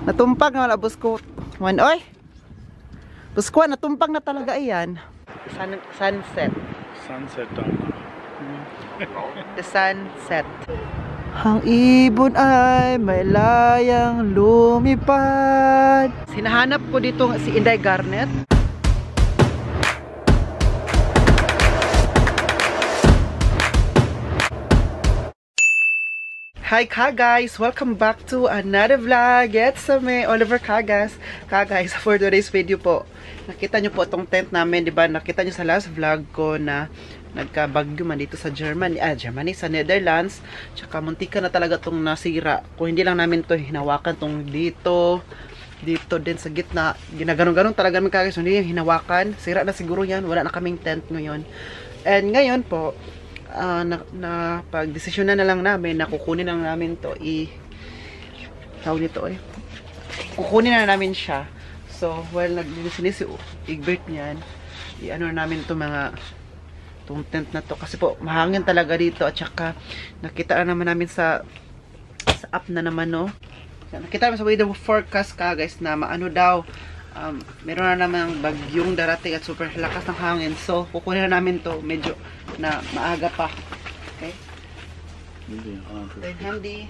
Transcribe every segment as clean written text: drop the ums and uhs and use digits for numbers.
Natumpag na wala buskot. One, oy! Buskot, natumpag na talaga iyan. Sunset. Sunset down. The sunset. Ang ibon ay may layang lumipad. Hinahanap ko dito si Inday Garnet. Hi guys! Welcome back to another vlog. It's me, Oliver Cagas. Guys, for today's video po, nakita nyo po itong tent namin, di ba? Nakita nyo sa last vlog ko na nagkabagyo man dito sa Germany, sa Netherlands. Tsaka muntika na talaga itong nasira. Kung hindi lang namin ito hinawakan itong dito din sa gitna. Ginaganon-ganon talaga namin guys. Hindi yung hinawakan. Sira na siguro yan. Wala na kaming tent ngayon. And ngayon po, pag-desisyon na lang namin na kukunin na namin to kukunin na namin siya. So while nag-desisyon si Egbert niyan, i-ano namin to itong tent na to kasi po mahangin talaga dito at saka nakita na naman namin sa app na naman, no. Nakita namin sa weather forecast guys na maano daw, meron na namang bagyong darating at super lakas ng hangin. So, kukunin na namin to medyo na maaga pa. Okay? Den handy.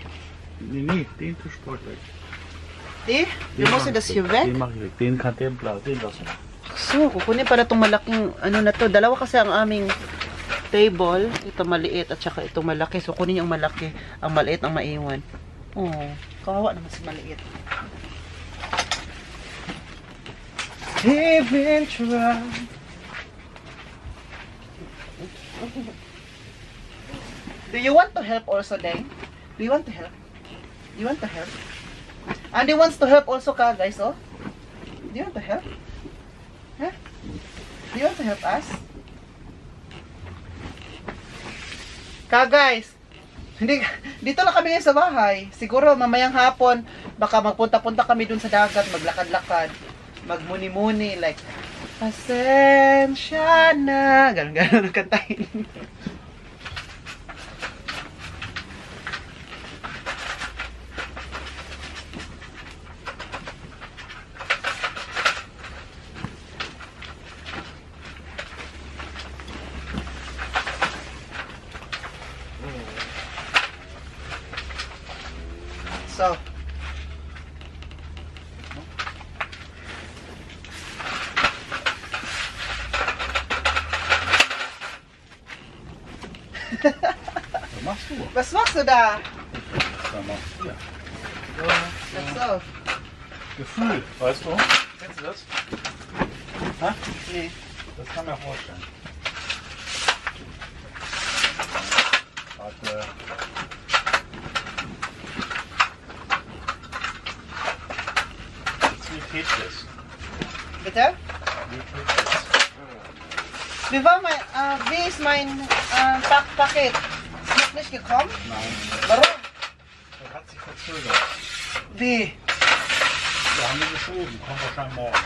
Nee, den tust du weg. Die? Du musst das hier weg? Den mach ich weg. Den kann den blau, den lassen. So, kukunin para itong malaking ano na to. Dalawa kasi ang aming table. Ito maliit at saka itong malaki. So, kunin yung malaki. Ang maliit ang maiwan. Oh, kawawa naman si maliit. Even try. Do you want to help also, Deng? Do you want to help? Do you want to help? Andy wants to help also, guys, oh? Do you want to help? Huh? Do you want to help us? Guys, hindi, dito lang kami ngayon sa bahay. Siguro mamayang hapon, baka magpunta-punta kami dun sa dagat, maglakad-lakad, magmuni-muni, like, pasensya na. Ganon-ganon ang kantahin. So, was machst du da? Was machst du da? Was so? Gefühl, weißt du? Kennst du das? Ha? Nee. Das kann man vorstellen. Warte. Wie Tetris. Bitte? Wie Tetris. Wie ist mein Paket? Ist noch nicht gekommen? Nein. Warum? Er hat sich verzögert. Wie? Wir haben ihn geschoben. Kommt wahrscheinlich morgen.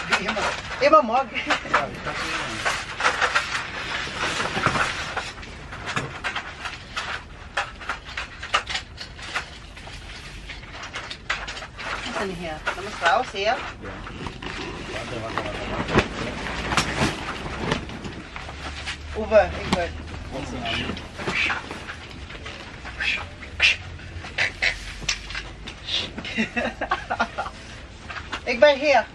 Wie immer. Immer morgen. Ja, ich kann es nicht. Was ist denn hier? Da muss raus hier. Ja. Warte. Uwe, Ingrid. Ik ben hier.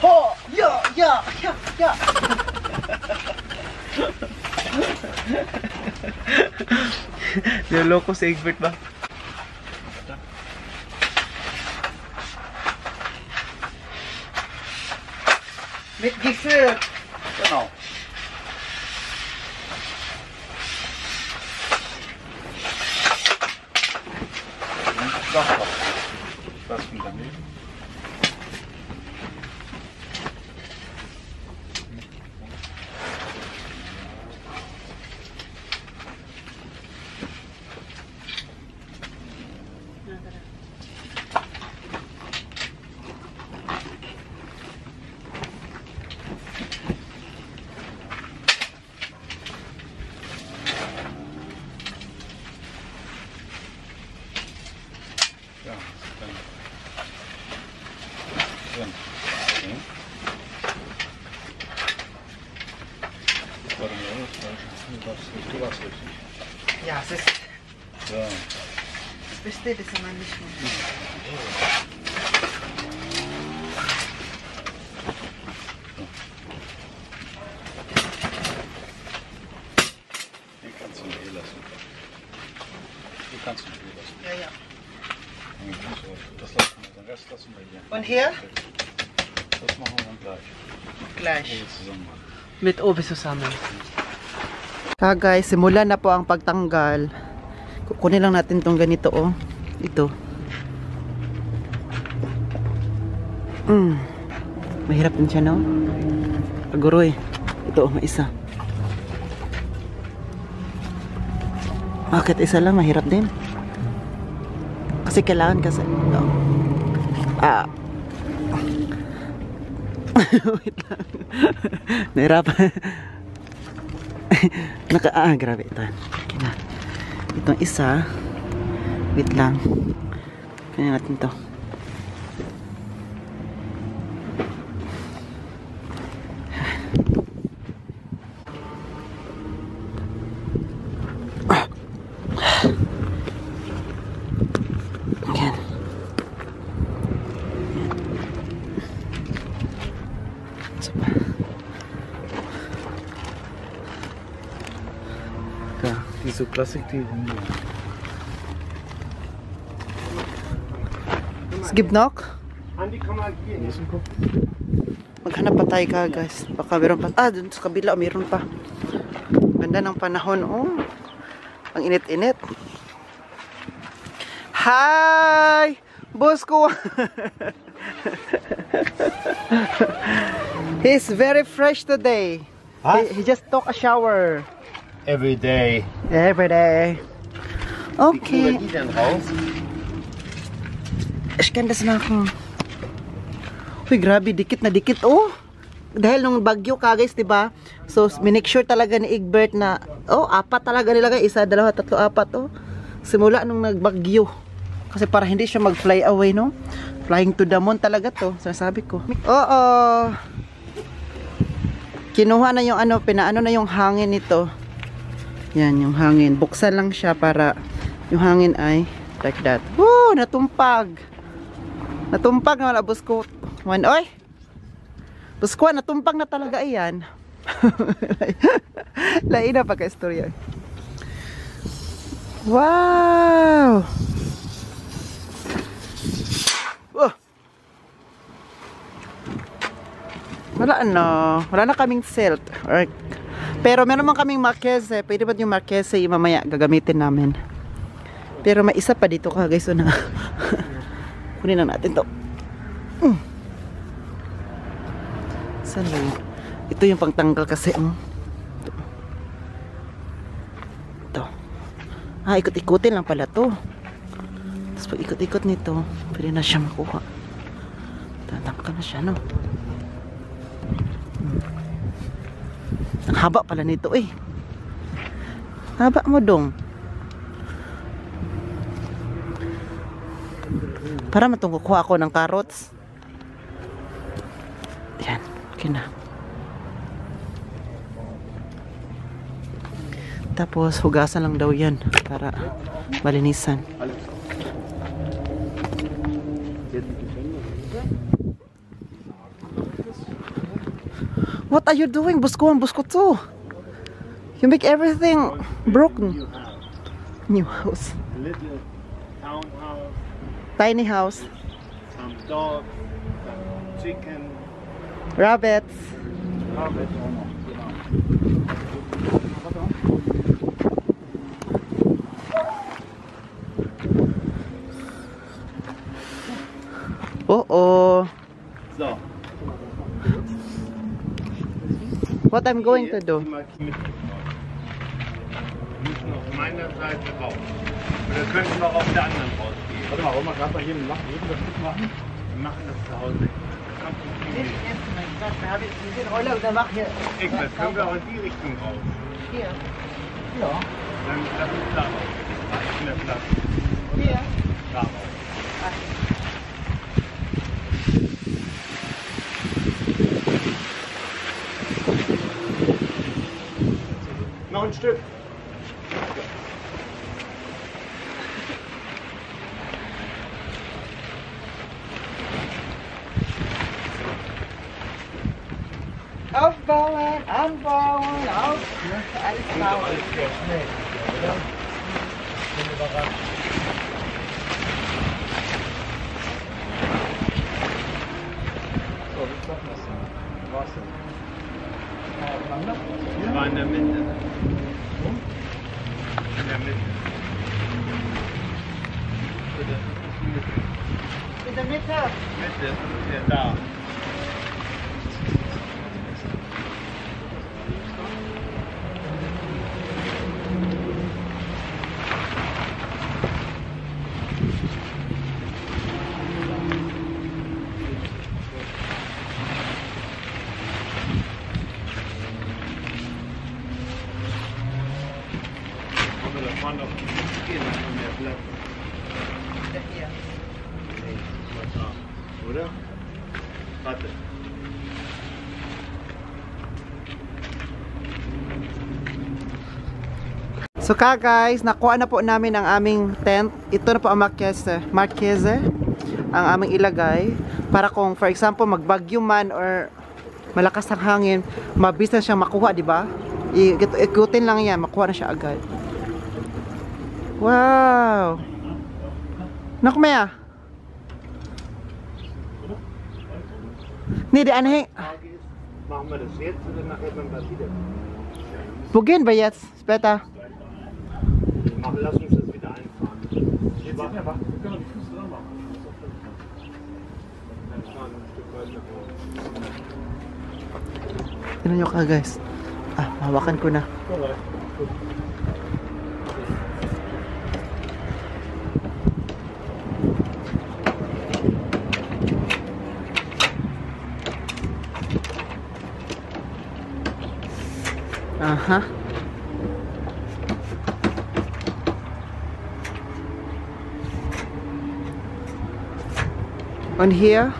Oh, ja. Niloloko si Egbert ba? Mit Gefühl. Genau. Das kommt daneben. Ja, dann. Drin. Okay. Warte mal, das falsch. Du warst richtig. Ja, es ist Ja. das Beste, das man nicht mehr. Den kannst du nicht lassen. Du kannst ihn hier lassen. Ja, ja. Das lassen wir, den Rest lassen wir hier. Und hier? Das machen wir dann gleich. Gleich. Hier zusammen machen. Mit Obi zusammen. Guys, simulan na po ang pagtanggal. Kukunin lang natin tong ganito, oh. Ito. Mahirap din siya, no? Paguroy. Ito, may isa. Bakit isa lang? Mahirap din. Kasi kailangan kasi. No. Wait lang. Nahirapan. Grabe ito. Okay na. Itong isa. Wait lang. Kanya natin to. Ayan. Diese Plastik, die Skibnok? Maghanap pa tayo ka, guys. Baka meron pa. Dun sa kabila, meron pa. Ganda ng panahon, oh. Ang init-init. Hi! Boss ko! He's very fresh today. Huh? He just took a shower. Every day. Every day. Wie kriegen Okay. wir die denn raus? Iskandas na ako. Uy, grabe, dikit na dikit. Oh, dahil nung bagyo ka, guys, diba? So, minake sure talaga ni Egbert na, apat talaga nilagay. Isa, dalawa, tatlo, apat, oh. Simula nung nagbagyo. Kasi para hindi siya mag-fly away, no? Flying to the moon talaga to, sinasabi ko. Oo. Kinuha na yung ano, pinaano na yung hangin nito. Yan, yung hangin. Buksan lang siya para yung hangin ay like that. Woo! Natumpag! Natumpag na wala, busko. Oy! Busko, natumpag na talaga iyan. Lain na pagka-istorya. Wow! Wala na kaming silt. Pero meron man kaming marquese. Pwede ba yung marquese mamaya gagamitin namin. Pero may isa pa dito ka, guys. So na kunin na natin to. Saan ba yun? Ito yung pangtanggal kasi. Ito. Ikot-ikutin lang pala to. Tapos pag ikot-ikot nito, pwede na siya makuha. Tatanggal na siya, no? Ang haba pala nito, eh. Haba mo dong. Para matungkukuha ako ng carrots. Yan, okay na. Tapos hugasan lang daw yan para malinisan. What are you doing? Buskuhan, buskot. You make everything broken. New house. Little townhouse, Tiny house. some dog, some chicken, Rabbits. rabbit. Oh. So. What I'm going to do? Die müssen auf meiner Seite raus. Oder könnten wir auch auf der anderen rausgehen. Warte mal, wollen wir gerade mal hier das Stück machen? Wir machen das zu Hause. Egbert, können wir auch in die Richtung raus? Hier. Dann lass uns da raus. In der Platz. Hier. Da raus. ein Stück. Aufbauen, anbauen, auf. Alles bauen. Alles sehr schnell, oder? Ich bin überrascht. So, wie machen wir das denn? Wo war's denn? Wir waren in der Mitte. Wo? In der Mitte. Bitte. In der Mitte. Mitte. Ja, da. Aber da fahren doch gehen noch mehr Platz. Hier. Nee, mal da. Oder? Warte. So guys, nakuha na po namin ang aming tent. Ito na po ang Marquese, ang aming ilagay. Para kung for example magbagyo man or malakas ang hangin, mabilis na siyang makuha, di ba? Ikutin lang yan, makuha na siya agad. Wow! Naku Mea? Nee, die Anhänger. Machen wir das jetzt oder nachher beim Basilikum? Wohin wir jetzt? Später. Lass uns das wieder einfahren. Jetzt sind wir wach. Wir können die Füße dran machen. Dann fahren wir ein Stück weit nach Hause. Tignan nyo ka guys. Hawakan ko na. Alright, gut. Aha. Und hier?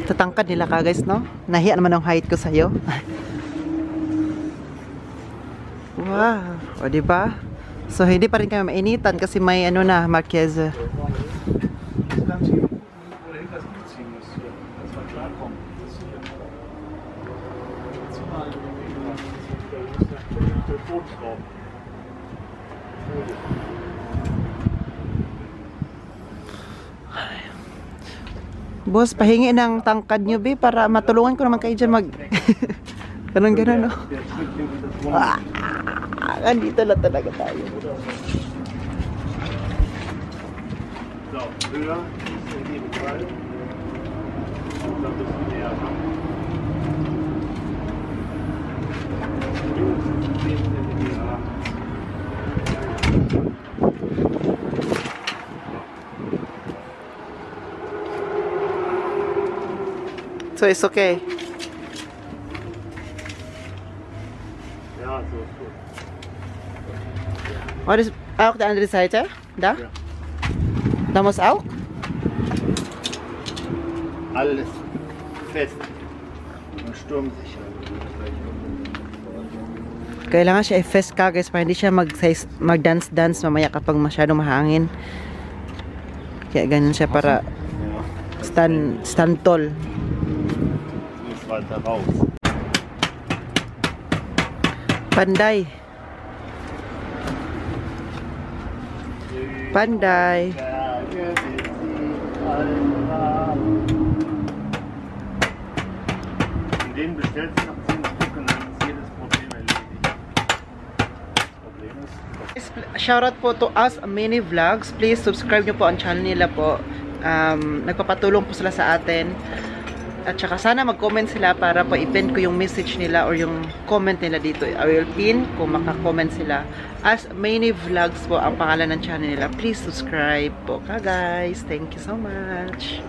Tatangkad nila ka guys, no? Nahiya naman ang height ko sa'yo. Wow, o diba? So hindi pa rin kami mainitan kasi may ano na, Marquese. Das kannst du hier gucken, wo du hinter das Bild ziehen musst. Hier, dass wir klarkommen. Das ist hier. Zumal Der Bootsraum. Boss, pahingi ng tangkad nyo, be, para matulungan ko naman kayo dyan mag... Ganon-ganon, no? Der Schnittchen und das Wurm. Andito lang talaga tayo. So, höher, in jedem Fall. Und dann bist du näher ran. 10 cm. So it's okay. Ja, so ist gut. What is auch die andere Seite? Da? Ja. Da muss auch? Alles fest und sturmsicher. Kailangan siya i-fest ka guys para hindi siya mag-dance-dance mamaya kapag masyadong mahangin. Kaya ganun siya para Ja, stand tall. muss weiter raus. Panday. Panday. In den bestellst du noch 10 Stück und dann ist jedes Problem erledigt. Das Problem ist, Shoutout po to Us Mini Vlogs. Please subscribe nyo po ang channel nila po. Nagpapatulong po sila sa atin. At saka sana mag-comment sila para po i-pin ko yung message nila or yung comment nila dito. I will pin kung maka-comment sila. As Mini Vlogs po ang pangalan ng channel nila. Please subscribe po ka guys. Thank you so much.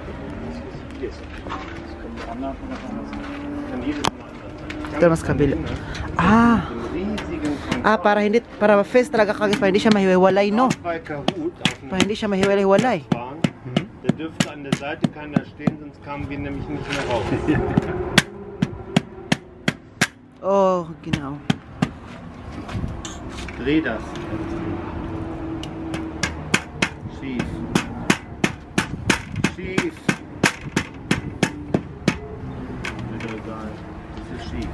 yes. Das kommt anders und das anders. Kann jedes Mal anders sein. Ito mas kabila. Ah! Einen riesigen Ah, para fest talaga kagis, para hindi siya mahiwalay, no? Bei Kahoot auf dem Para hindi siya mahiwalay. Bahn, der dürfte an der Seite keiner stehen, sonst kamen wir nämlich nicht mehr raus. Oh, genau. Dreh das. Schief. Schief. Ist egal. Das ist schief.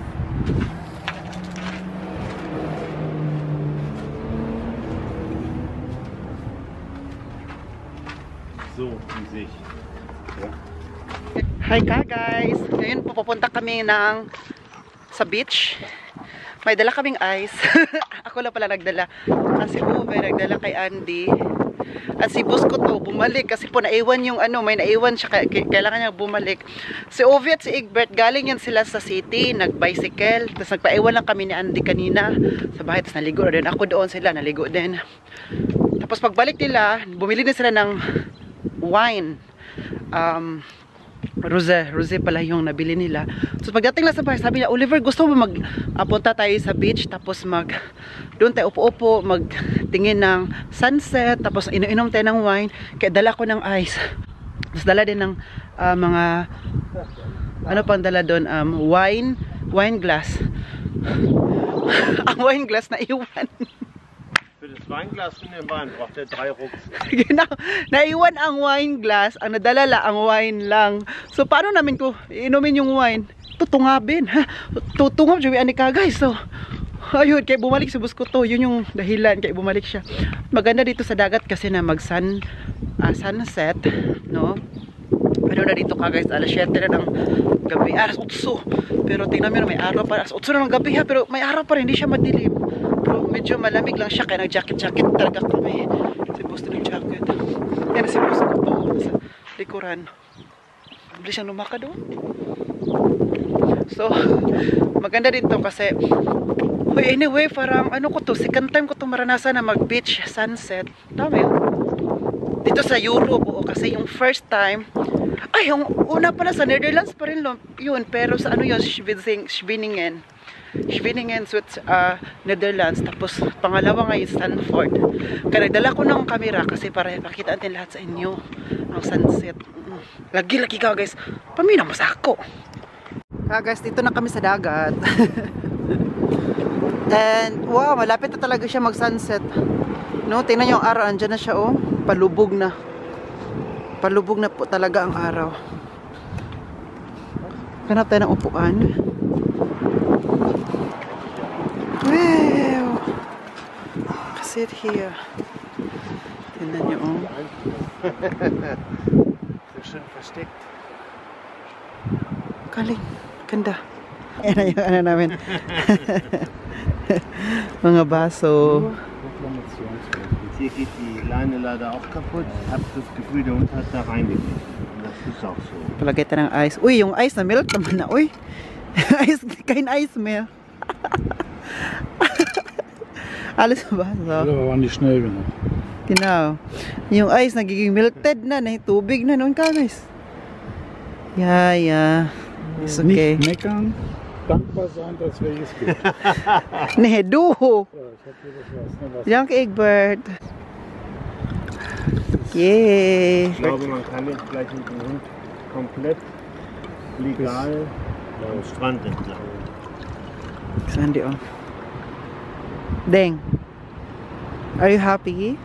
So, in sich. Ja. Hi ka guys! Ngayon pupunta kami sa beach. May dala kaming ice. Ako lang pala nagdala. Kasi Uwe nagdala kay Andy. At si Boss ko to bumalik kasi po naiwan yung may naiwan siya, kailangan niya bumalik. Si Uwe at si Egbert galing yan sila sa city, nag-bicycle. Tapos nagpaiwan lang kami ni Andy kanina sa bahay. Tapos naligo na din. Ako doon sila, naligo din. Tapos pagbalik nila, bumili din sila ng wine. Rosé pala yung nabili nila. So pagdating lang sa bahay, sabi niya, Oliver, gusto mo punta tayo sa beach, tapos doon tayo upo-upo, magtingin ng sunset, tapos inom tayo ng wine. Kaya dala ko ng ice. Tapos dala din ng mga ano pang dala doon, wine glass. Ang wine glass na iwan. Für das Weinglas in den Wein braucht er 3 Rucks. Genau. Naiwan ang wine glass, ang nadala ang wine lang. So paano namin ko inumin yung wine? Tutungabin. Tutungab siya ani ka guys. So ayun, kaya bumalik si Boss ko to. Yun yung dahilan kaya bumalik siya. Maganda dito sa dagat kasi na sunset, no? Pero na dito ka guys, alas 7 na ng gabi, alas 8. Pero tingnan mo, may araw pa, alas 8 na ng gabi ha, pero may araw pa rin, hindi siya madilim. Pero medyo malamig lang siya, kaya nag-jacket talaga kami. Si Boss din yung jacket. Yan si Boss ko to, sa likuran. Mabilis siyang lumaka doon. So, maganda dito kasi, anyway, parang second time ko to maranasan na mag-beach sunset. Dami yun. Dito sa Europe, kasi yung first time, yung una pala sa Netherlands pa rin yun, pero sa Schwenningen, Netherlands, tapos pangalawa ngayon Stanford. Kaya nagdala ko ng camera kasi para ipakita natin lahat sa inyo ang sunset. Lagi ka guys, paminaw mo sa ako. Guys, dito na kami sa dagat. And wow, malapit na talaga siya mag sunset. No, tingnan niyo ang araw, andyan na siya palubog na. Palubog na po talaga ang araw. Hanap tayo ng upuan. Wow! Sit here. Tingnan niyo Schön versteckt. Galing. Ganda. Ayan yung namin. Mga baso. Hier geht die Leine leider auch kaputt. Ich habe das Gefühl, der Hund hat da reingekriegt. Und das ist auch so. Palagay tayo ng ice. Uy, yung ice na milk naman na. Uy, ice, kein Eis mehr. Alles ba? So. Oder war nicht schnell genug. Genau. Yung ice nagiging melted na, tubig na noon ka guys. Ja. Ist okay. Nicht meckern, dankbar sein, dass wir es gibt. Nee, du. Ja, ich hab hier das was. Ne, Danke, Egbert. Yay. Ich glaube, man kann jetzt gleich mit dem Hund komplett legal am Strand entlang. Saan di Deng. Are you happy,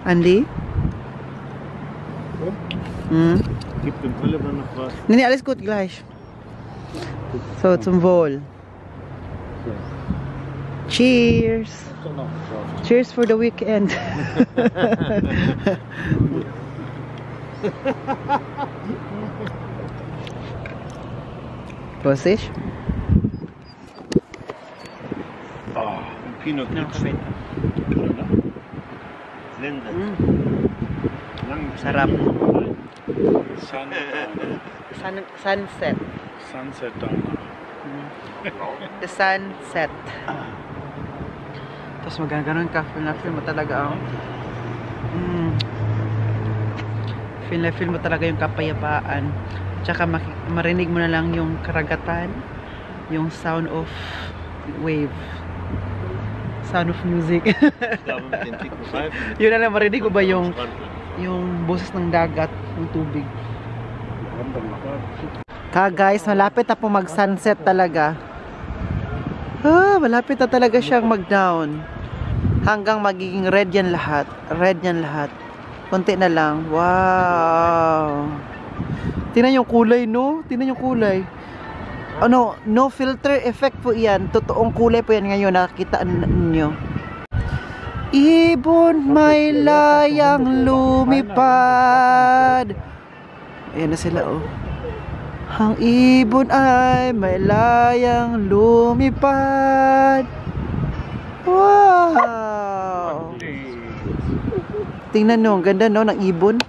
Andy? Gibt dem Oliver noch was? Nee, alles gut, gleich. So, zum Wohl. Cheers! Cheers for the weekend! Vorsicht! Pinot Gritsch. Blende. Sarap. Sunset. Sunset down. The sunset. Tapos magaganon ka, feel mo talaga feel mo talaga yung kapayapaan. Tsaka marinig mo na lang yung karagatan, yung sound of Sound of Music. Yun na lang, marinig ko ba yung boses ng dagat, ng tubig. Guys, malapit na po mag-sunset talaga. Malapit na talaga siyang mag-down. Hanggang magiging red yan lahat. Red yan lahat. Konti na lang. Wow. Tingnan yung kulay, no? Tingnan yung kulay. Ano, no filter effect po yan. Totoong kulay po yan ngayon. Nakikita ninyo. Ibon may layang lumipad. Ayan na sila, oh. Ang ibon ay may layang lumipad. Wow. Tingnan nyo, ang ganda, no, ng ibon.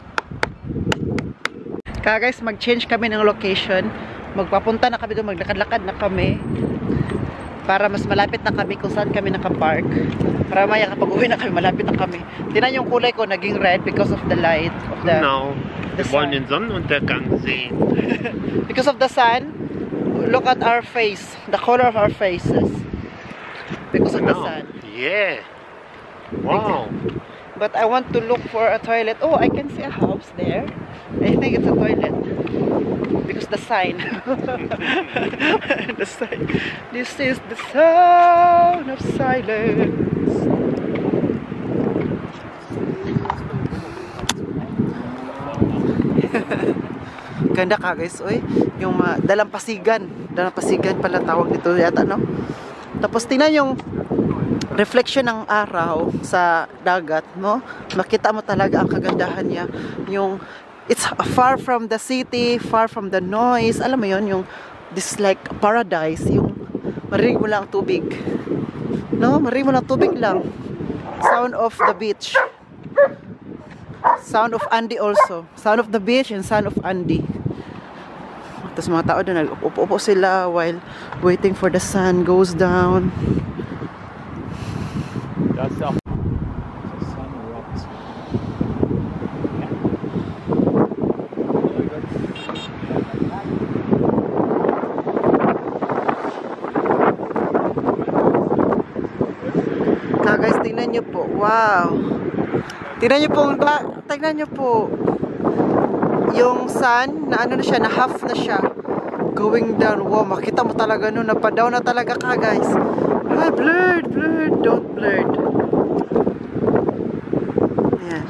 Kaya guys, mag-change kami ng location. Magpapunta na kami doon, maglakad-lakad na kami. Para mas malapit na kami kung saan kami nakapark. Para maya kapag uwi na kami, malapit na kami. Tingnan yung kulay ko, naging red because of the light. Of the, wir wollen den Sonnenuntergang sehen. Because of the sun, look at our face. The color of our faces. Because of the sun. Yeah. Wow. But I want to look for a toilet. Oh, I can see a house there. I think it's a toilet. Because the sign. The sign. This is the sound of silence. Ganda ka guys, oy. Yung dalampasigan. Dalampasigan pala tawag dito yata, no? Tapos tingnan yung reflection ng araw sa dagat, no? Makita mo talaga ang kagandahan niya. Yung it's far from the city, far from the noise. Alam mo yon, yung this like paradise, yung marinig mo lang tubig. No, marinig mo lang tubig lang. Sound of the beach. Sound of Andy also. Sound of the beach and sound of Andy. Tapos mga tao doon, nag-upo-upo sila while waiting for the sun goes down. That's the sun erupts. Guys, tingnan nyo po. Wow. Tingnan nyo po. Tingnan nyo po. Yung sun, na ano na siya, na half na siya. Going down. Wow, makita mo talaga no, napadaw na talaga ka guys. Ah, blurred, blurred. Don't blurred. Ayan.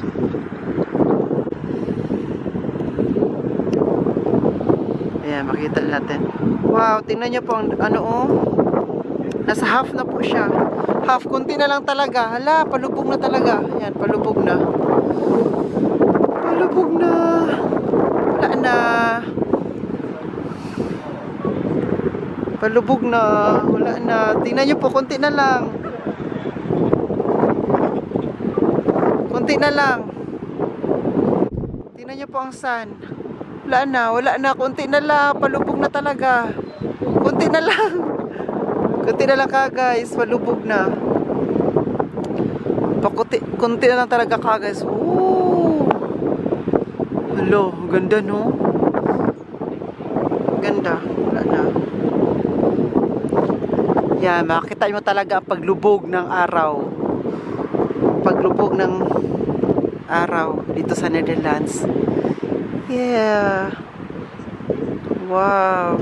Ayan, makita natin. Wow, tingnan nyo po ang ano oh. Nasa half na po siya. Half, kunti na lang talaga. Hala, palubog na talaga. Ayan, palubog na. Palubog na. Wala na. Palubog na. Wala na. Tingnan nyo po, kunti na lang. Kunti na lang. Tingnan nyo po ang sun. Wala na, wala na. Kunti na lang. Palubog na talaga. Kunti na lang. Kunti na lang ka guys. Palubog na. Kunti na lang talaga ka guys. Ooh. Hello, ganda no? Ganda. Wala na. Yan, makikita mo talaga ang paglubog ng araw. Paglubog ng araw dito sa Netherlands. Yeah. Wow.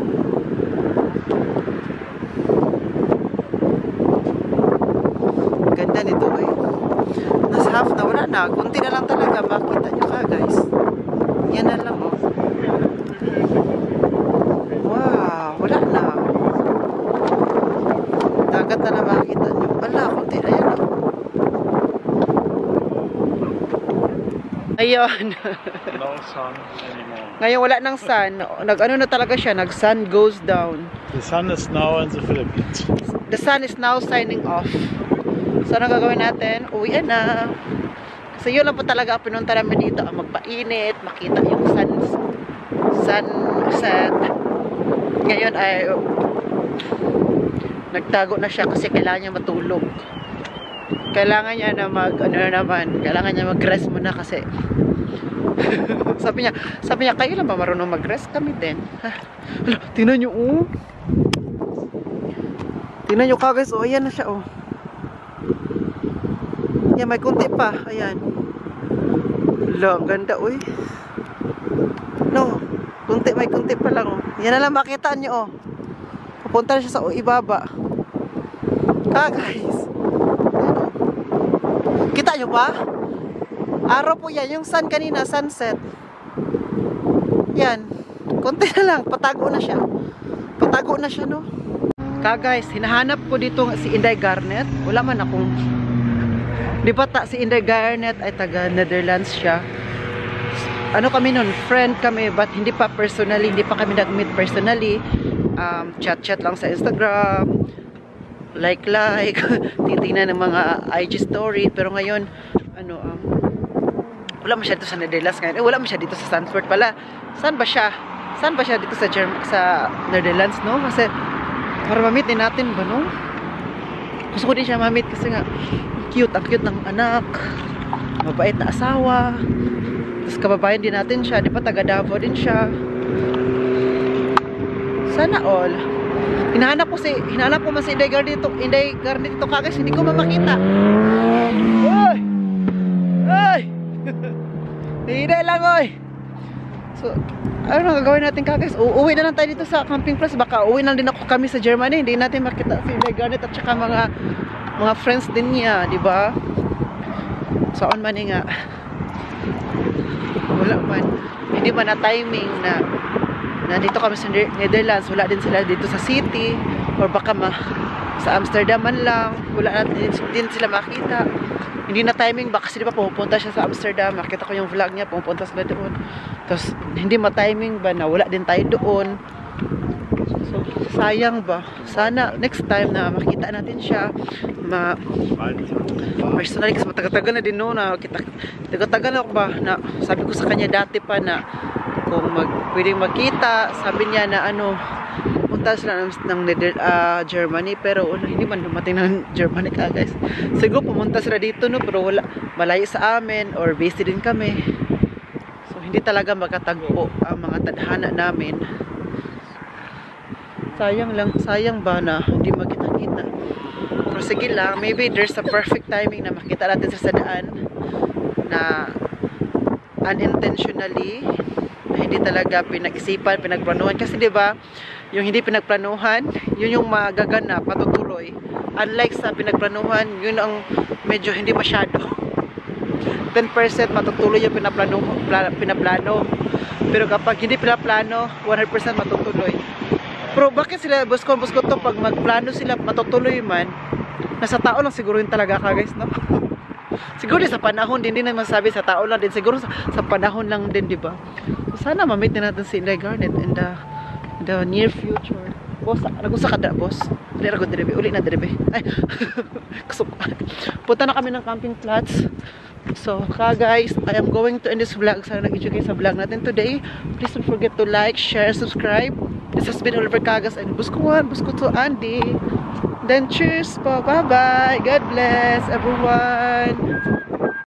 Ganda nito eh. Nasa half na, wala na. Kunti na lang talaga. Makita nyo ka guys. Yan na lang oh. Wow. Wala na. Dagat na lang makikita nyo. Wala. Kunti. Ayan oh. Ayun. No sun anymore. Ngayon wala nang sun. Nag-ano na talaga siya. Nag-sun goes down. The sun is now in the Philippines. The sun is now signing off. So, ano gagawin natin? Uwian na. Kasi yun lang po talaga ang pinunta namin dito. Ang magpainit, makita yung sunset. Ngayon ay nagtago na siya kasi kailangan niya matulog. Kailangan niya na kailangan niya mag-rest muna kasi sabi niya, kayo lang ba marunong mag-rest? Kami din. Hala, tingnan niyo oh. Tingnan niyo ka guys, oh, ayan na siya oh. Yan, may kunti pa. Ayan. Wala, ang ganda, uy. No, may kunti pa lang, oh. Yan na lang makita nyo, oh. Pupunta na siya sa ibaba. Guys. Kita nyo ba? Araw po yan. Yung sun kanina, sunset. Yan. Kunti na lang. Patago na siya. Patago na siya, no? Guys, hinahanap ko dito si Inday Garnet. Wala man akong... Di ba si Inday Garnet ay taga Netherlands siya. Ano kami nun? Friend kami, but hindi pa personally. Hindi pa kami nag-meet personally. Chat-chat lang sa Instagram. Like. Titingnan ng mga IG story. Pero ngayon, wala man siya dito sa Netherlands ngayon. Wala man siya dito sa Zandvoort pala. Saan ba siya? Saan ba siya dito sa Netherlands, no? Kasi, para ma-meet din natin ba, no? Gusto ko din siya ma-meet kasi nga, ang cute ng anak. Mabait na asawa. Tapos kababayan din natin siya. Di ba, taga Davao din siya. Sana all. Hinahanap ko man si Inday Garnet dito kagas, hindi ko makita. Oy! Oy! Hindi lang, oy! So, ano gagawin natin kagas? Uuwi na lang tayo dito sa Camping Plus. Baka uwi na din ako kami sa Germany. Hindi natin makita si Inday Garnet at saka mga friends din niya, di ba? So, on man nga. Wala man. Hindi man na timing na nandito kami sa Netherlands, wala din sila dito sa city, or baka sa Amsterdam man lang, wala natin din sila makita. Hindi na timing, baka kasi diba pupunta siya sa Amsterdam, makita ko yung vlog niya, pupunta sila doon. Tapos hindi ma-timing ba na wala din tayo doon. So sayang ba? Sana next time na makita natin siya, personally, kasi matagal-tagal na din noon na tagal-tagal ako ba na sabi ko sa kanya dati pa na kung pwedeng magkita, sabi niya na punta sila ng Germany, pero hindi man dumating ng Germany guys. Siguro pumunta sila dito, no, pero wala, malayo sa amin or busy din kami. So hindi talaga magkatagpo ang mga tadhana namin. Sayang ba na hindi magkita-kita. Pero sige lang, maybe there's a perfect timing na makita natin sa daan na unintentionally, hindi talaga pinag-isipan, pinagplanuhan. Kasi diba, yung hindi pinagplanuhan, yun yung magaganap, matutuloy. Unlike sa pinagplanuhan, yun ang medyo hindi masyado. 10% matutuloy yung pinaplano. Pero kapag hindi pinaplano, 100% matutuloy. Pero bakit sila, busko to, pag magplano sila, matutuloy man, nasa tao lang siguro yun talaga guys, no? Siguro din sa panahon din naman sabi, sa tao lang din, siguro sa panahon lang din, di ba? So, sana ma-meet din natin si Inday Garnet in the near future. Boss, nagusa ka da, boss? Uli na ko direbe, uli na direbe. Ay, punta na kami ng camping plots. So, guys, I am going to end this vlog. Sana nag-enjoy kayo sa vlog natin today. Please don't forget to like, share, subscribe. This has been Oliver Cagas and Busko to Andy. Then cheers po. Bye-bye. God bless everyone.